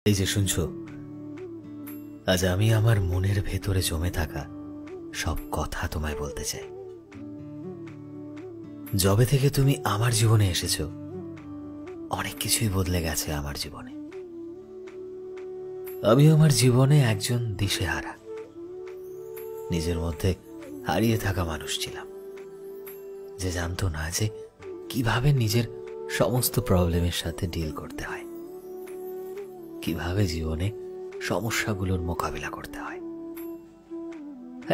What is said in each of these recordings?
এই যে শুনছো, আজ আমি আমার মনের ভেতরে জমে থাকা সব কথা তোমায় বলতে চাই। যবে থেকে তুমি আমার জীবনে এসেছো, অনেক কিছুই বদলে গেছে আমার জীবনে। আমি আমার জীবনে একজন দিশেহারা, নিজের মধ্যে হারিয়ে থাকা মানুষ ছিলাম, যে জানতো না যে কিভাবে নিজের সমস্ত প্রবলেমের সাথে ডিল করতে হয়, কিভাবে জীবনে সমস্যাগুলোর মোকাবিলা করতে হয়।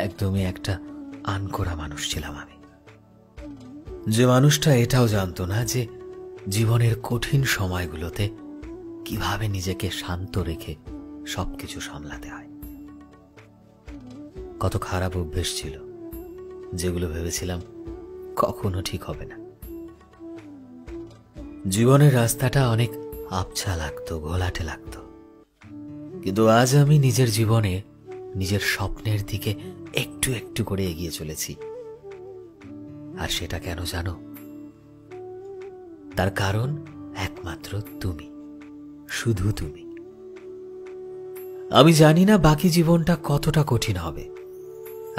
একদমই একটা আনকোড়া মানুষ ছিলাম আমি, যে মানুষটা এটাও জানতো না যে জীবনের কঠিন সময়গুলোতে কিভাবে নিজেকে শান্ত রেখে সবকিছু সামলাতে হয়। কত খারাপ অভ্যেস ছিল যেগুলো ভেবেছিলাম কখনো ঠিক হবে না। জীবনের রাস্তাটা অনেক আবছা লাগতো, ঘোলাটে লাগতো, কিন্তু আজ আমি নিজের জীবনে নিজের স্বপ্নের দিকে একটু একটু করে এগিয়ে চলেছি। আর সেটা কেন জানো? তার কারণ একমাত্র তুমি, শুধু তুমি। আমি জানি না বাকি জীবনটা কতটা কঠিন হবে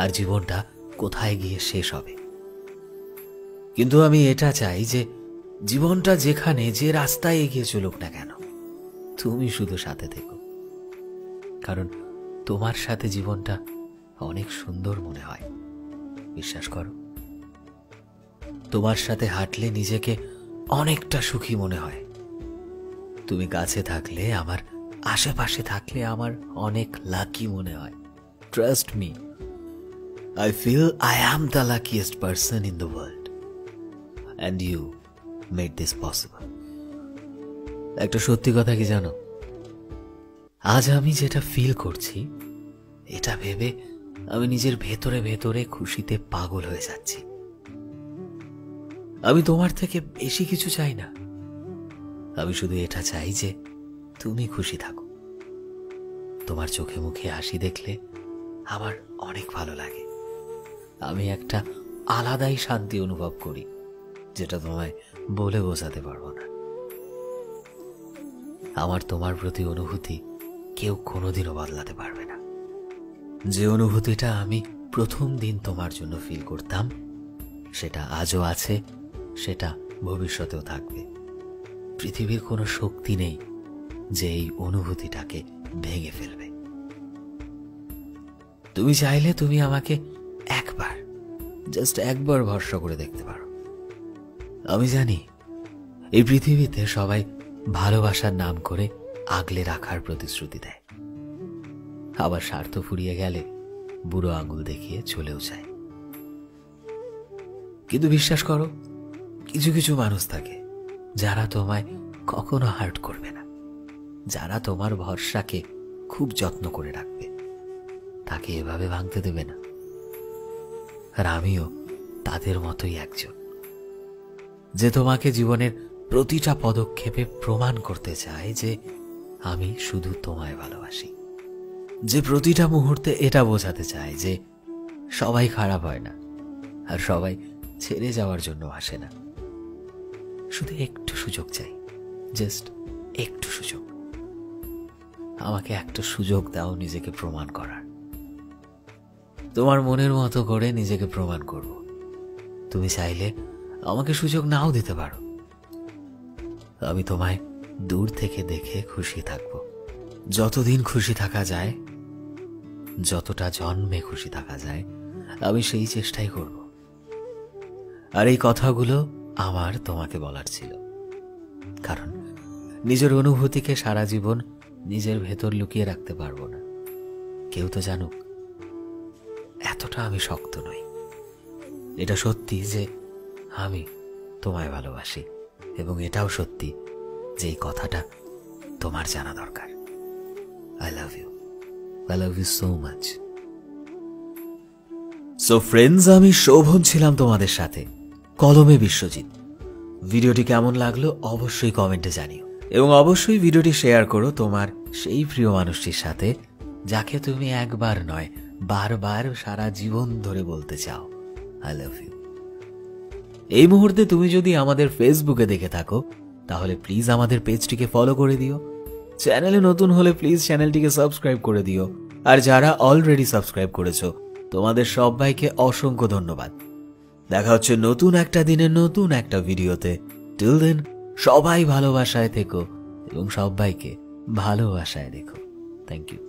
আর জীবনটা কোথায় গিয়ে শেষ হবে, কিন্তু আমি এটা চাই যে জীবনটা যেখানে যে রাস্তায় এগিয়ে চলুক না কেন, তুমি শুধু সাথে থেকো। কারণ তোমার সাথে জীবনটা অনেক সুন্দর মনে হয়, বিশ্বাস করো। তোমার সাথে হাঁটলে নিজেকে অনেকটা সুখী মনে হয়। তুমি কাছে থাকলে, আমার আশেপাশে থাকলে আমার অনেক লাকি মনে হয়। Trust me, I feel I am the luckiest person in the world and you made this possible. একটা সত্যি কথা কি জানো? আজ আমি যেটা ফিল করছি, এটা ভেবে আমি নিজের ভেতরে ভেতরে খুশিতে পাগল হয়ে যাচ্ছি। আমি তোমার থেকে বেশি কিছু চাই না, আমি শুধু এটা চাই যে তুমি খুশি থাকো। তোমার চোখে মুখে হাসি দেখলে আমার অনেক ভালো লাগে। আমি একটা আলাদাই শান্তি অনুভব করি, যেটা তোমায় বলে বোঝাতে পারবো না। আমার তোমার প্রতি অনুভূতি কেউ কোনোদিনও বদলাতে পারবে না। যে অনুভূতিটা আমি প্রথম দিন তোমার জন্য ফিল করতাম, সেটা আজও আছে, সেটা ভবিষ্যতেও থাকবে। পৃথিবীর কোনো শক্তি নেই যে এই অনুভূতিটাকে ভেঙে ফেলবে। তুমি চাইলে তুমি আমাকে একবার, জাস্ট একবার ভরসা করে দেখতে পারো। আমি জানি এই পৃথিবীতে সবাই ভালোবাসার নাম করে আগলে রাখার প্রতিশ্রুতি দেয়, আবার স্বার্থ ফুরিয়ে গেলে বুড়ো আঙুল দেখিয়ে চলেও যায়। কিন্তু বিশ্বাস করো, কিছু কিছু মানুষ থাকে যারা তোমায় কখনো হার্ট করবে না, যারা তোমার ভরসাকে খুব যত্ন করে রাখবে, তাকে এভাবে ভাঙতে দেবে না। আর আমিও তাদের মতোই একজন, যে তোমাকে জীবনের প্রতিটা পদক্ষেপে প্রমাণ করতে চায় যে আমি শুধু তোমায় ভালোবাসি, যে প্রতিটা মুহূর্তে এটা বোঝাতে চায় যে সবাই খারাপ হয় না আর সবাই ছেড়ে যাওয়ার জন্য আসে না। শুধু একটু সুযোগ চাই, জাস্ট একটু সুযোগ। আমাকে একটা সুযোগ দাও নিজেকে প্রমাণ করার। তোমার মনের মতো করে নিজেকে প্রমাণ করব। তুমি চাইলে আমাকে সুযোগ নাও দিতে পারো। আমি তোমায় দূর থেকে দেখে খুশি থাকব, যতদিন খুশি থাকা যায়, যতটা জন্মে খুশি থাকা যায়, আমি সেই চেষ্টাই করব। আর এই কথাগুলো আমার তোমাকে বলার ছিল, কারণ নিজের অনুভূতিকে সারা জীবন নিজের ভেতর লুকিয়ে রাখতে পারবো না। কেউ তো জানুক, এতটা আমি শক্ত নই। এটা সত্যি যে আমি তোমায় ভালোবাসি, এবং এটাও সত্যি যে এই কথাটা তোমার জানা দরকার। I love you, I love you so much. So friends, আমি শোভন ছিলাম তোমাদের সাথে, কলমে বিশ্বজিৎ। ভিডিওটি কেমন লাগলো অবশ্যই কমেন্টে জানিও, এবং অবশ্যই ভিডিওটি শেয়ার করো তোমার সেই প্রিয় মানুষটির সাথে, যাকে তুমি একবার নয় বারবার সারা জীবন ধরে বলতে চাও আই লাভ ইউ। এই মুহূর্তে তুমি যদি আমাদের ফেসবুকে দেখে থাকো, তাহলে প্লিজ আমাদের পেজটিকে ফলো করে দিও, চ্যানেলে নতুন হলে প্লিজ চ্যানেলটিকে সাবস্ক্রাইব করে দিও। আর যারা অলরেডি সাবস্ক্রাইব করেছো তোমাদের সবাইকে অসংখ্য ধন্যবাদ। দেখা হচ্ছে নতুন একটা দিনে নতুন একটা ভিডিওতে। টিল দেন সবাই ভালোবাসায় থেকো এবং সবাইকে ভালোবাসায় দেখো। Thank you.